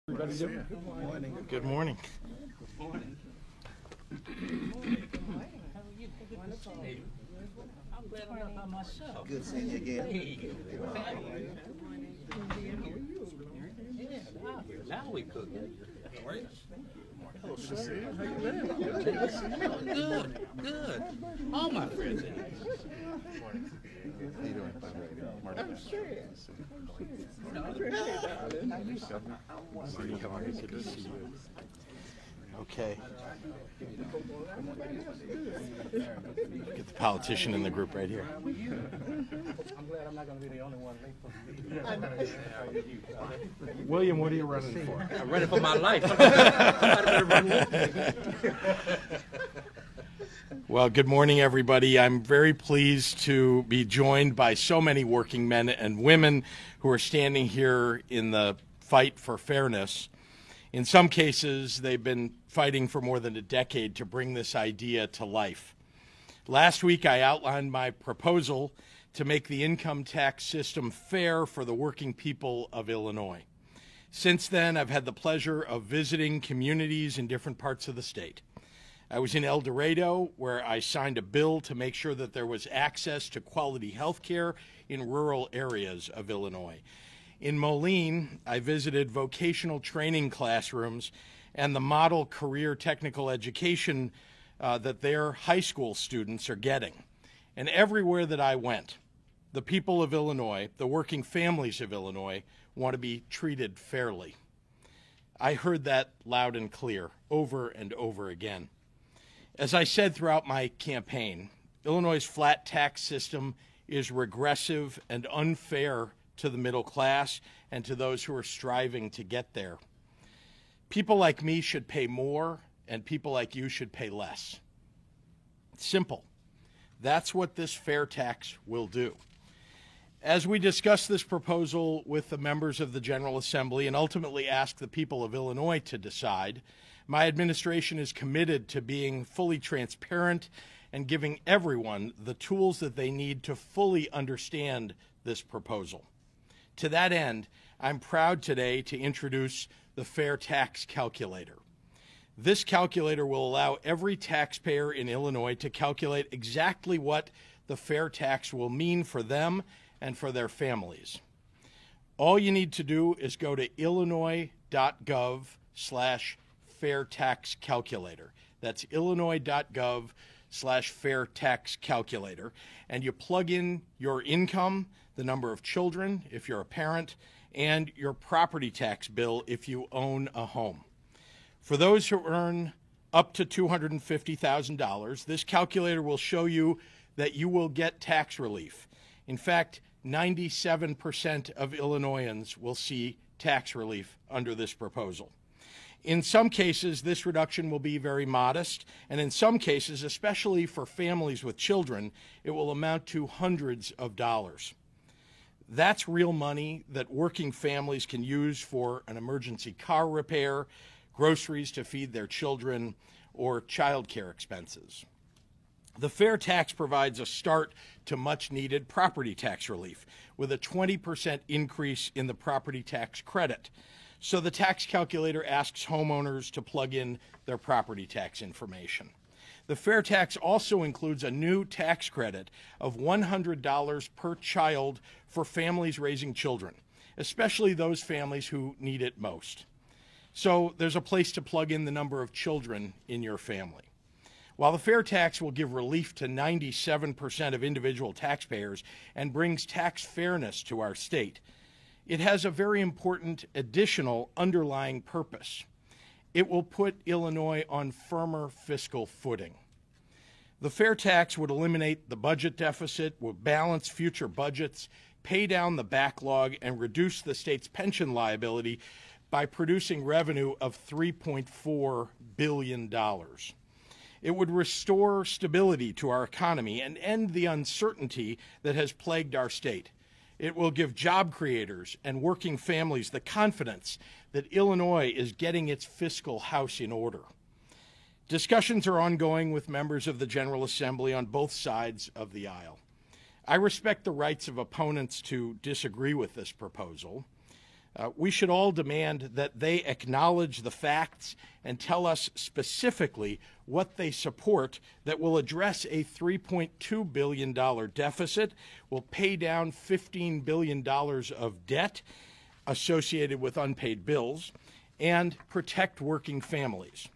Everybody doing? Good morning. Good morning. I'm glad I'm not by myself. Good seeing you again. Now we cook. Hello, sir. How you been? Good, good. All my friends in it. How you doing? I'm sure. Good to see you. Okay. Get the politician in the group right here. I'm glad I'm not going to be the only one late. William, what are you running for? I'm running for my life. Well, good morning, everybody. I'm very pleased to be joined by so many working men and women who are standing here in the fight for fairness. In some cases, they've been fighting for more than a decade to bring this idea to life. Last week, I outlined my proposal to make the income tax system fair for the working people of Illinois. Since then, I've had the pleasure of visiting communities in different parts of the state. I was in El Dorado, where I signed a bill to make sure that there was access to quality health care in rural areas of Illinois. In Moline, I visited vocational training classrooms and the model career technical education that their high school students are getting. And everywhere that I went, the people of Illinois, the working families of Illinois, want to be treated fairly. I heard that loud and clear over and over again. As I said throughout my campaign, Illinois' flat tax system is regressive and unfair to the middle class and to those who are striving to get there. People like me should pay more, and people like you should pay less. It's simple. That's what this fair tax will do. As we discuss this proposal with the members of the General Assembly and ultimately ask the people of Illinois to decide, my administration is committed to being fully transparent and giving everyone the tools that they need to fully understand this proposal. To that end, I'm proud today to introduce the Fair Tax Calculator. This calculator will allow every taxpayer in Illinois to calculate exactly what the fair tax will mean for them and for their families. All you need to do is go to illinois.gov/fair tax calculator. That's illinois.gov/fair tax calculator. And you plug in your income, the number of children if you're a parent, and your property tax bill if you own a home. For those who earn up to $250,000, this calculator will show you that you will get tax relief. In fact, 97% of Illinoisans will see tax relief under this proposal. In some cases, this reduction will be very modest, and in some cases, especially for families with children, it will amount to hundreds of dollars. That's real money that working families can use for an emergency car repair, groceries to feed their children, or child care expenses. The fair tax provides a start to much-needed property tax relief with a 20% increase in the property tax credit. So the tax calculator asks homeowners to plug in their property tax information. The fair tax also includes a new tax credit of $100 per child for families raising children, especially those families who need it most. So there's a place to plug in the number of children in your family. While the fair tax will give relief to 97% of individual taxpayers and brings tax fairness to our state, it has a very important additional underlying purpose. It will put Illinois on firmer fiscal footing. The fair tax would eliminate the budget deficit, will balance future budgets, pay down the backlog, and reduce the state's pension liability by producing revenue of $3.4 billion. It would restore stability to our economy and end the uncertainty that has plagued our state. It will give job creators and working families the confidence that Illinois is getting its fiscal house in order. Discussions are ongoing with members of the General Assembly on both sides of the aisle. I respect the rights of opponents to disagree with this proposal. We should all demand that they acknowledge the facts and tell us specifically what they support that will address a $3.2 billion deficit, will pay down $15 billion of debt associated with unpaid bills, and protect working families.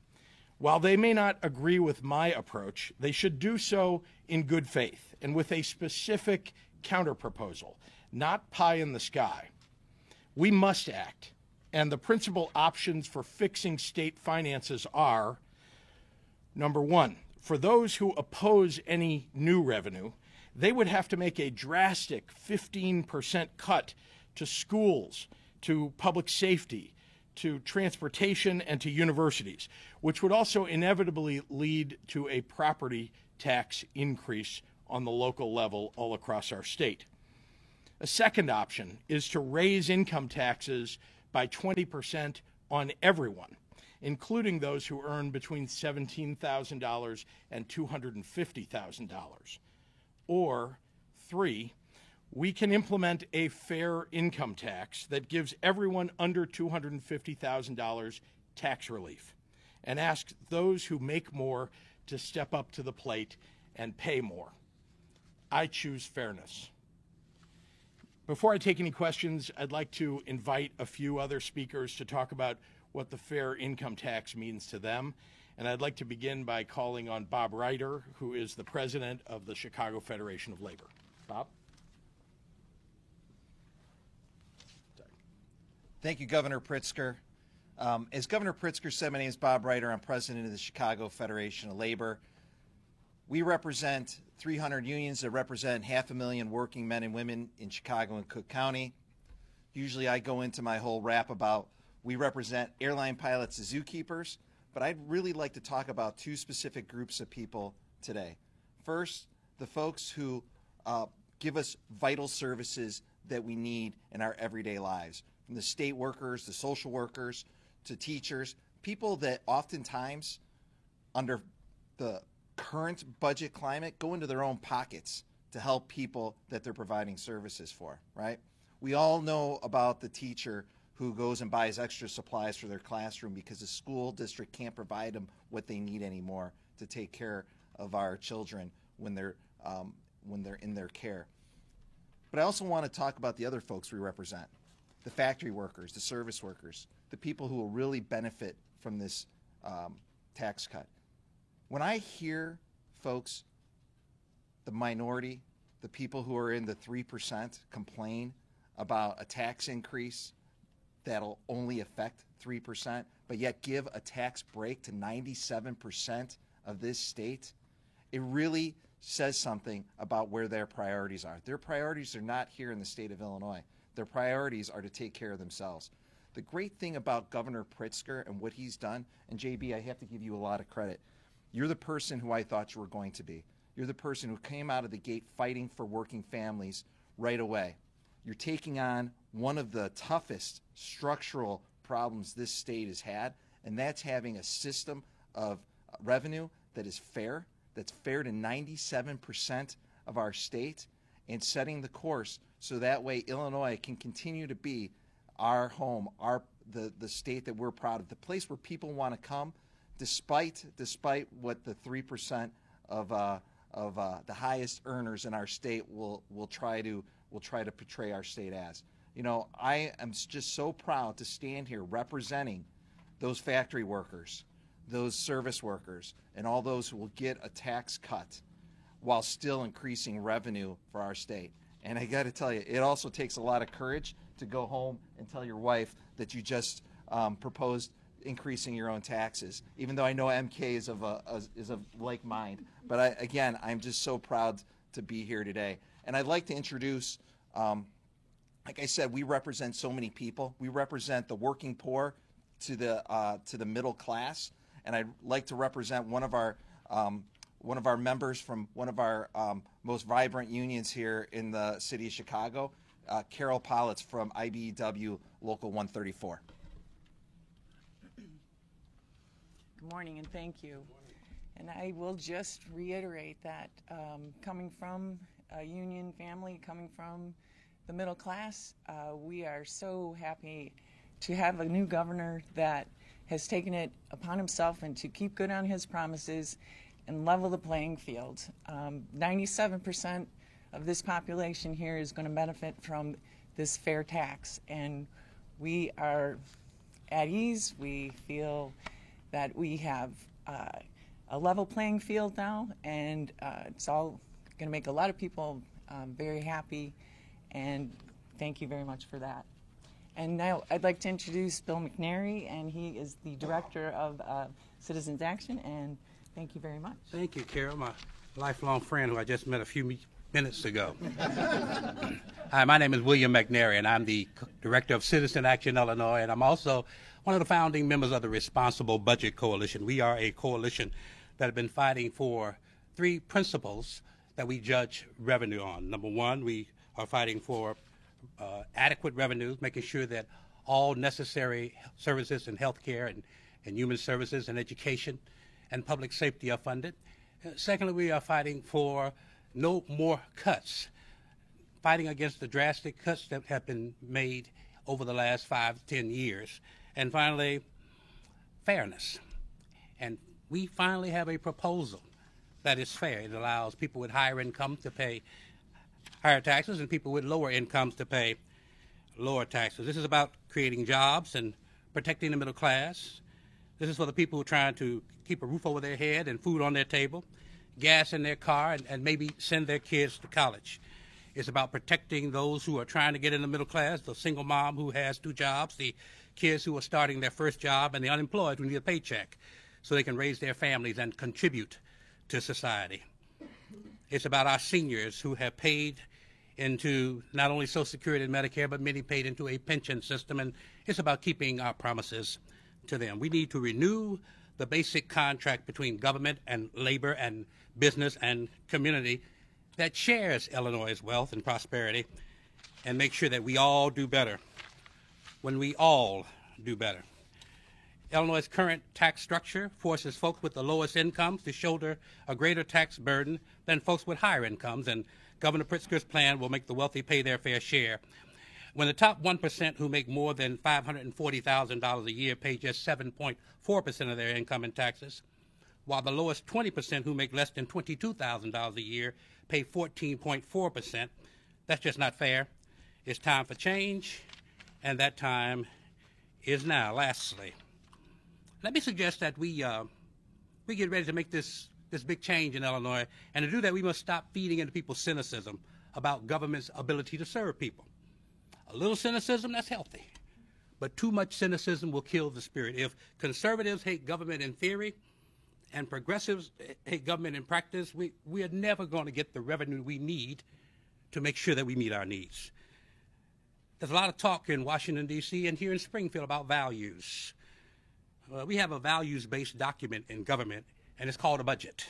While they may not agree with my approach, they should do so in good faith and with a specific counterproposal, not pie in the sky. We must act, and the principal options for fixing state finances are, number one, for those who oppose any new revenue, they would have to make a drastic 15% cut to schools, to public safety, to transportation, and to universities, which would also inevitably lead to a property tax increase on the local level all across our state. A second option is to raise income taxes by 20% on everyone, including those who earn between $17,000 and $250,000. Or three, we can implement a fair income tax that gives everyone under $250,000 tax relief and ask those who make more to step up to the plate and pay more. I choose fairness. Before I take any questions, I'd like to invite a few other speakers to talk about what the fair income tax means to them. And I'd like to begin by calling on Bob Reiter, who is the president of the Chicago Federation of Labor. Bob? Thank you, Governor Pritzker. As Governor Pritzker said, my name is Bob Reiter. I'm president of the Chicago Federation of Labor. We represent 300 unions that represent 500,000 working men and women in Chicago and Cook County. Usually I go into my whole rap about we represent airline pilots and zookeepers, but I'd really like to talk about two specific groups of people today. First, the folks who give us vital services that we need in our everyday lives, from the state workers, the social workers, to teachers, people that oftentimes, under the current budget climate, go into their own pockets to help people that they're providing services for, right? We all know about the teacher who goes and buys extra supplies for their classroom because the school district can't provide them what they need anymore to take care of our children when they're in their care. But I also want to talk about the other folks we represent, the factory workers, the service workers, the people who will really benefit from this tax cut. When I hear folks, the minority, the people who are in the 3% complain about a tax increase that'll only affect 3%, but yet give a tax break to 97% of this state, it really says something about where their priorities are. Their priorities are not here in the state of Illinois. Their priorities are to take care of themselves. The great thing about Governor Pritzker and what he's done, and JB, I have to give you a lot of credit. You're the person who I thought you were going to be. You're the person who came out of the gate fighting for working families right away. You're taking on one of the toughest structural problems this state has had, and that's having a system of revenue that is fair, that's fair to 97% of our state, and setting the course so that way Illinois can continue to be our home, the state that we're proud of, the place where people want to come, despite what the 3% of the highest earners in our state will try to portray our state as. You know, I am just so proud to stand here representing those factory workers, those service workers, and all those who will get a tax cut while still increasing revenue for our state. And I got to tell you, it also takes a lot of courage to go home and tell your wife that you just proposed increasing your own taxes, even though I know MK is of like mind. But I'm just so proud to be here today. And I'd like to introduce, like I said, we represent so many people. We represent the working poor to the middle class, and I'd like to represent one of our members from one of our most vibrant unions here in the city of Chicago, Carol Politz from IBEW Local 134. Good morning, and thank you. And I will just reiterate that coming from a union family, coming from the middle class. We are so happy to have a new governor that has taken it upon himself and to keep good on his promises and level the playing field. 97% of this population here is going to benefit from this fair tax, and we are at ease. We feel that we have a level playing field now, and it's all going to make a lot of people very happy, and thank you very much for that. And now I'd like to introduce Bill McNary, and he is the Director of Citizens Action, and thank you very much. Thank you, Carol, my lifelong friend who I just met a few minutes ago. Hi, my name is William McNary, and I'm the Director of Citizen Action Illinois, and I'm also one of the founding members of the Responsible Budget Coalition. We are a coalition that has been fighting for three principles that we judge revenue on. Number one, we are fighting for adequate revenues, making sure that all necessary services in health care and human services and education and public safety are funded. Secondly, we are fighting for no more cuts, fighting against the drastic cuts that have been made over the last 5 to 10 years. And finally, fairness. And we finally have a proposal that is fair. It allows people with higher incomes to pay higher taxes and people with lower incomes to pay lower taxes. This is about creating jobs and protecting the middle class. This is for the people who are trying to keep a roof over their head and food on their table, gas in their car, and maybe send their kids to college. It's about protecting those who are trying to get in the middle class, the single mom who has 2 jobs, the kids who are starting their first job, and the unemployed who need a paycheck so they can raise their families and contribute to society. It's about our seniors who have paid into not only Social Security and Medicare, but many paid into a pension system, and it's about keeping our promises to them. We need to renew the basic contract between government and labor and business and community that shares Illinois' wealth and prosperity, and make sure that we all do better when we all do better. Illinois' current tax structure forces folks with the lowest incomes to shoulder a greater tax burden than folks with higher incomes, and Governor Pritzker's plan will make the wealthy pay their fair share. When the top 1% who make more than $540,000 a year pay just 7.4% of their income in taxes, while the lowest 20% who make less than $22,000 a year pay 14.4%, that's just not fair. It's time for change, and that time is now. Lastly, let me suggest that we get ready to make this big change in Illinois, and to do that we must stop feeding into people's cynicism about government's ability to serve people. A little cynicism, that's healthy, but too much cynicism will kill the spirit. If conservatives hate government in theory and progressives hate government in practice, we are never going to get the revenue we need to make sure that we meet our needs. There's a lot of talk in Washington, D.C. and here in Springfield about values. We have a values-based document in government, and it's called a budget.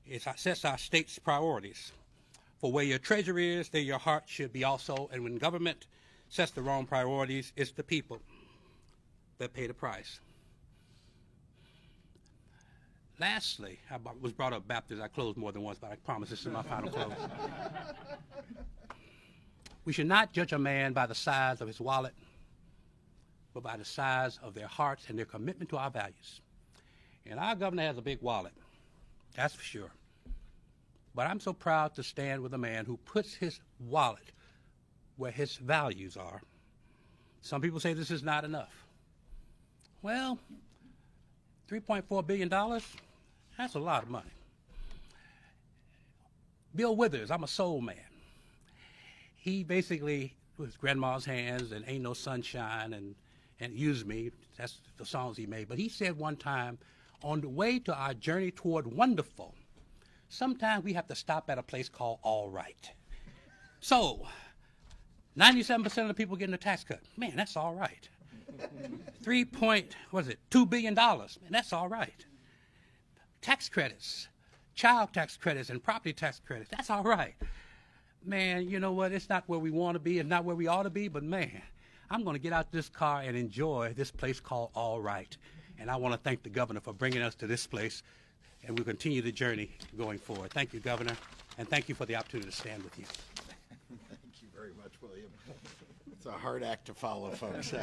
It sets our state's priorities. For where your treasure is, there your heart should be also. And when government sets the wrong priorities, it's the people that pay the price. Lastly, I was brought up Baptist. I closed more than once, but I promise this is my final close. We should not judge a man by the size of his wallet, but by the size of their hearts and their commitment to our values. And our governor has a big wallet, that's for sure. But I'm so proud to stand with a man who puts his wallet where his values are. Some people say this is not enough. Well, $3.4 billion, that's a lot of money. Bill Withers, I'm a soul man. He basically, with his grandma's hands and Ain't No Sunshine and Use Me, that's the songs he made. But he said one time, on the way to our journey toward wonderful, sometimes we have to stop at a place called all right. So, 97% of the people getting a tax cut. Man, that's all right. $2 billion. Man, that's all right. Tax credits, child tax credits and property tax credits, that's all right. Man, you know what? It's not where we want to be. It's not where we ought to be, but man, I'm going to get out this car and enjoy this place called All Right. And I want to thank the governor for bringing us to this place, and we'll continue the journey going forward. Thank you, Governor, and thank you for the opportunity to stand with you. Thank you very much. very much, William. It's a hard act to follow, folks.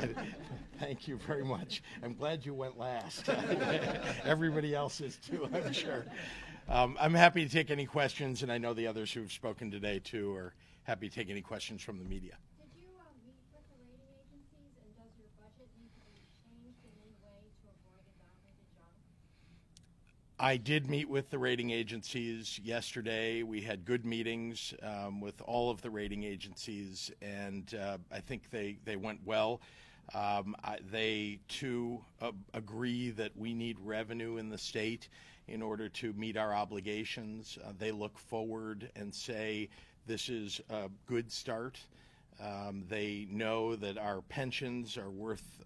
Thank you very much. I'm glad you went last. Everybody else is too, I'm sure. I'm happy to take any questions, and I know the others who've spoken today, too, are happy to take any questions from the media. Did you meet with the rating agencies, and does your budget need to be changed in any way to avoid a downgraded job? I did meet with the rating agencies yesterday. We had good meetings with all of the rating agencies, and I think they went well. They, too, agree that we need revenue in the state in order to meet our obligations. They look forward and say this is a good start. They know that our pensions are worth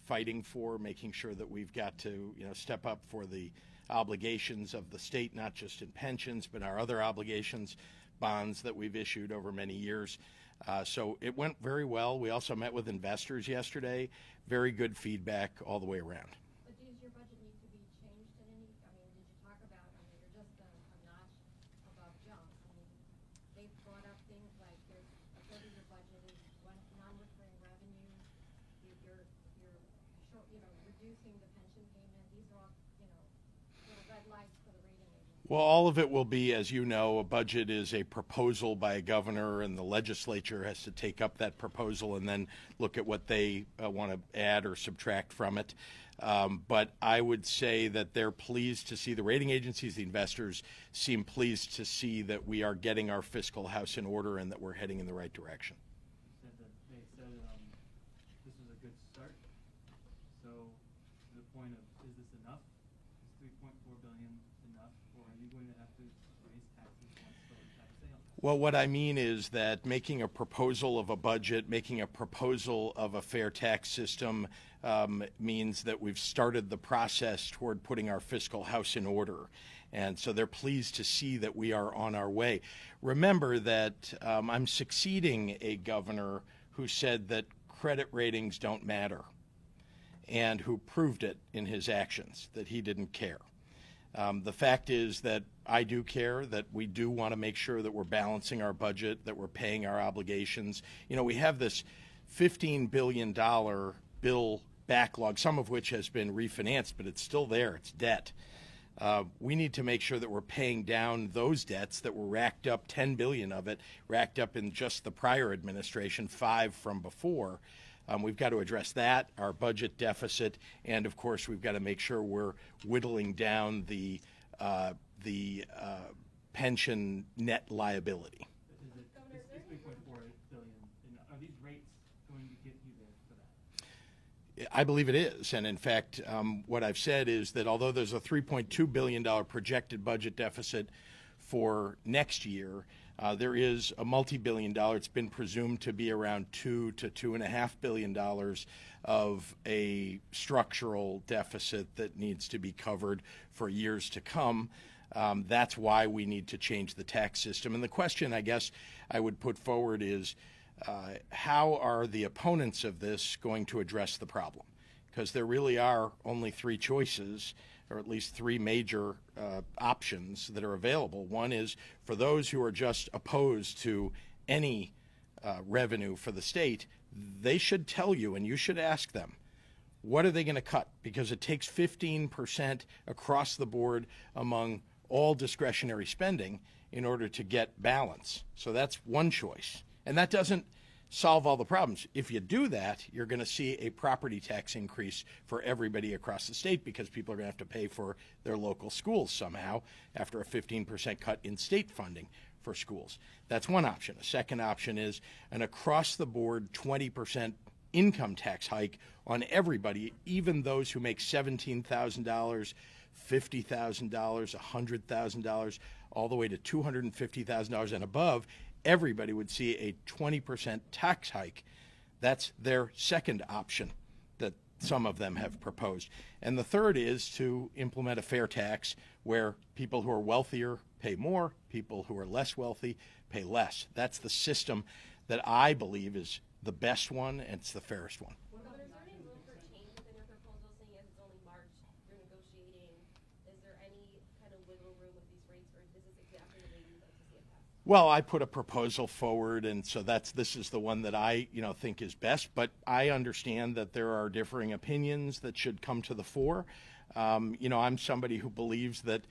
fighting for, making sure that we've got to step up for the obligations of the state, not just in pensions, but our other obligations, bonds that we've issued over many years. So it went very well. We also met with investors yesterday. Very good feedback all the way around. But does your budget need to be changed in any, did you talk about, you're just a notch above junk. They've brought up things like there's a third of your budget is non-recurring revenue. You're reducing the pension payment. These are all, red lights for the rating agency. Well, all of it will be, as you know, a budget is a proposal by a governor, and the legislature has to take up that proposal and then look at what they want to add or subtract from it. But I would say that they're pleased to see, the rating agencies, the investors seem pleased to see that we are getting our fiscal house in order and that we're heading in the right direction. They said this was a good start. So to the point of, is this enough? Is $3.4 billion enough, or are you going to have to raise taxes once the tax sale? Well, what I mean is that making a proposal of a budget, making a proposal of a fair tax system means that we've started the process toward putting our fiscal house in order. And so they're pleased to see that we are on our way. Remember that I'm succeeding a governor who said that credit ratings don't matter, and who proved it in his actions, that he didn't care. The fact is that I do care, that we do want to make sure that we're balancing our budget, that we're paying our obligations. We have this $15 billion bill backlog, some of which has been refinanced, but it's still there. It's debt. We need to make sure that we're paying down those debts that were racked up, 10 billion of it, racked up in just the prior administration, 5 from before. We've got to address that, our budget deficit, and of course we've got to make sure we're whittling down the pension net liability. Is $3.4 billion, are these rates going to get you there for that? I believe it is, and in fact, what I've said is that although there's a $3.2 billion projected budget deficit for next year, there is a multi-billion dollar, it's been presumed to be around $2 to $2.5 billion of a structural deficit that needs to be covered for years to come. That's why we need to change the tax system. And the question, I guess, I would put forward is, how are the opponents of this going to address the problem? Because there really are only 3 choices, or at least 3 major options that are available. One is for those who are just opposed to any revenue for the state, they should tell you, and you should ask them, what are they going to cut? Because it takes 15% across the board among all discretionary spending in order to get balance. So that's one choice. And that doesn't solve all the problems. If you do that, you're going to see a property tax increase for everybody across the state because people are going to have to pay for their local schools somehow after a 15% cut in state funding for schools. That's one option. A second option is an across-the-board 20% income tax hike on everybody, even those who make $17,000, $50,000, $100,000, all the way to $250,000 and above. Everybody would see a 20% tax hike. That's their second option that some of them have proposed. And the third is to implement a fair tax where people who are wealthier pay more, people who are less wealthy pay less. That's the system that I believe is the best one and it's the fairest one. Governor, is there any room for change within your proposal, seeing as it's only March, you're negotiating? Is there any kind of wiggle room with these rates, or is this exactly the way you'd like to see it passed? Well, I put a proposal forward, and so this is the one that I think is best. But I understand that there are differing opinions that should come to the fore. I'm somebody who believes that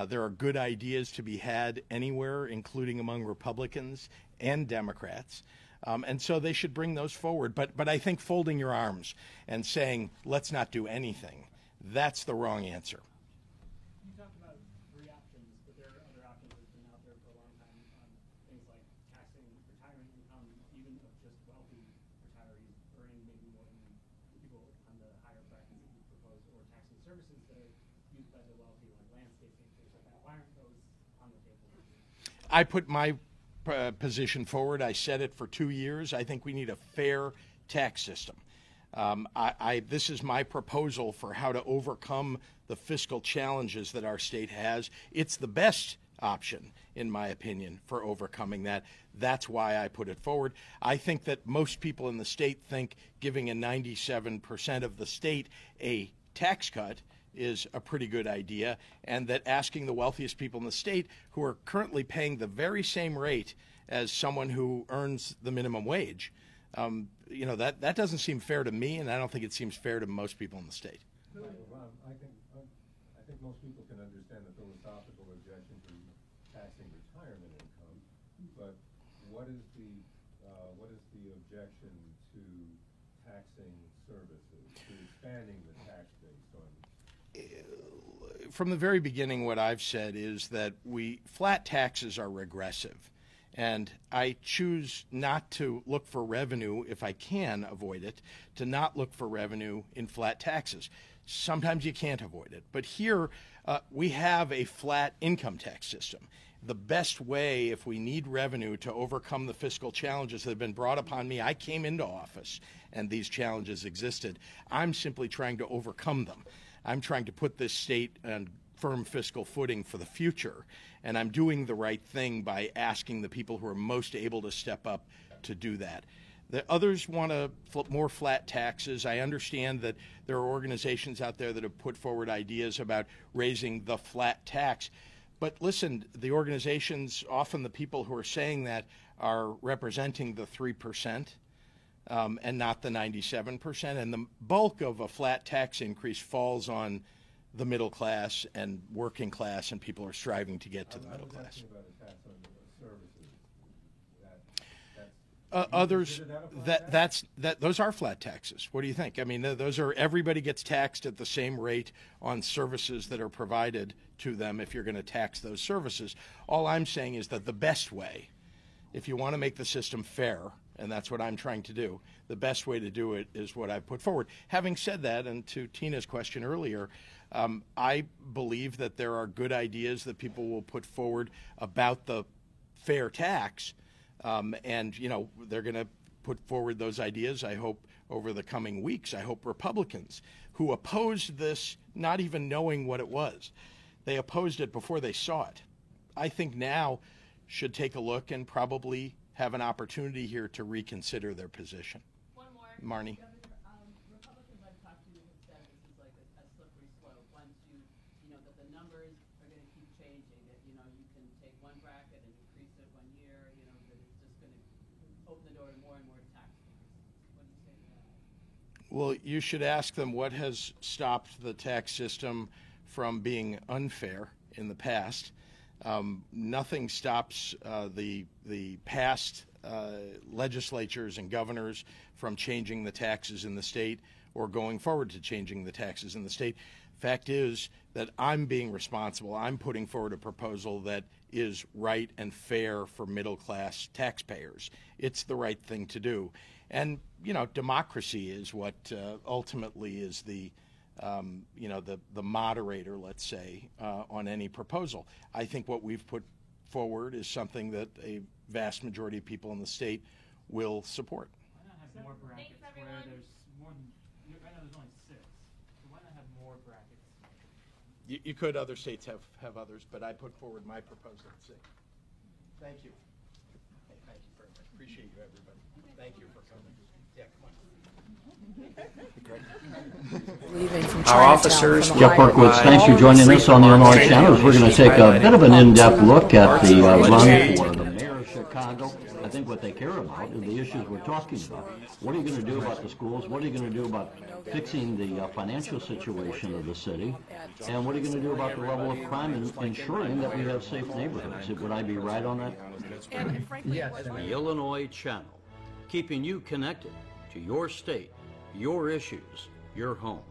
there are good ideas to be had anywhere, including among Republicans and Democrats. And so they should bring those forward. But I think folding your arms and saying, let's not do anything, that's the wrong answer. You talked about three options, but there are other options that have been out there for a long time. Things like taxing retirement income, even of just wealthy retirees earning maybe more than people on the higher brackets that you propose, or taxing services that are used by the wealthy, like landscaping, things like that. Why aren't those on the table? I put my position forward. I said it for 2 years. I think we need a fair tax system. This is my proposal for how to overcome the fiscal challenges that our state has. It's the best option, in my opinion, for overcoming that. That's why I put it forward. I think that most people in the state think giving a 97% of the state a tax cut is a pretty good idea, and that asking the wealthiest people in the state, who are currently paying the very same rate as someone who earns the minimum wage, that doesn't seem fair to me, and I don't think it seems fair to most people in the state. Well, I think most people can understand the philosophical objection to taxing retirement income, but what is the objection to taxing services, to expanding the tax base on? From the very beginning, what I've said is that flat taxes are regressive, and I choose not to look for revenue, if I can avoid it, to not look for revenue in flat taxes. Sometimes you can't avoid it, but here we have a flat income tax system. The best way, if we need revenue to overcome the fiscal challenges that have been brought upon me, I came into office and these challenges existed. I'm simply trying to overcome them. I'm trying to put this state on firm fiscal footing for the future, and I'm doing the right thing by asking the people who are most able to step up to do that. The others want more flat taxes. I understand that there are organizations out there that have put forward ideas about raising the flat tax. But listen, the organizations, often the people who are saying that, are representing the 3%. And not the 97%. And the bulk of a flat tax increase falls on the middle class and working class, and people are striving to get to the middle class. About a tax on services. Those are flat taxes. What do you think? I mean, those are, everybody gets taxed at the same rate on services that are provided to them if you're going to tax those services. All I'm saying is that the best way, if you want to make the system fair, and that's what I'm trying to do, the best way to do it is what I've put forward. Having said that, and to Tina's question earlier, I believe that there are good ideas that people will put forward about the fair tax, and they're going to put forward those ideas, I hope, over the coming weeks. I hope Republicans who opposed this, not even knowing what it was, they opposed it before they saw it, I think now should take a look and probably have an opportunity here to reconsider their position. One more. Marnie. Governor, Republicans I've talked to have said this is like a slippery slope. Once that the numbers are going to keep changing, that, you can take one bracket and increase it 1 year, that it's just going to open the door to more and more tax increases. What do you say to that? Well, you should ask them what has stopped the tax system from being unfair in the past. Nothing stops the past legislatures and governors from changing the taxes in the state or going forward to changing the taxes in the state. Fact is that I'm being responsible. I'm putting forward a proposal that is right and fair for middle-class taxpayers. It's the right thing to do. And, democracy is what ultimately is the moderator, let's say, on any proposal. I think what we've put forward is something that a vast majority of people in the state will support. Why not have more brackets where there's more than, right now there's only 6, so why not have more brackets? You could, other states have others, but I put forward my proposal at 6. Thank you. Hey, thank you very much. Appreciate you, everybody. Thank you for coming. Yeah, come on. Our officers, Jeff Berkowitz, thanks for joining us on the Illinois Channel. We're going to take a bit of an in-depth look at the run for the mayor. think what they care about are the issues we're talking about. What are you going to do about the schools? What are you going to do about fixing the financial situation of the city? And what are you going to do about the level of crime and ensuring that we have safe neighborhoods? Would I be right on that? Yes. The Illinois Channel, keeping you connected to your state, your issues, your home.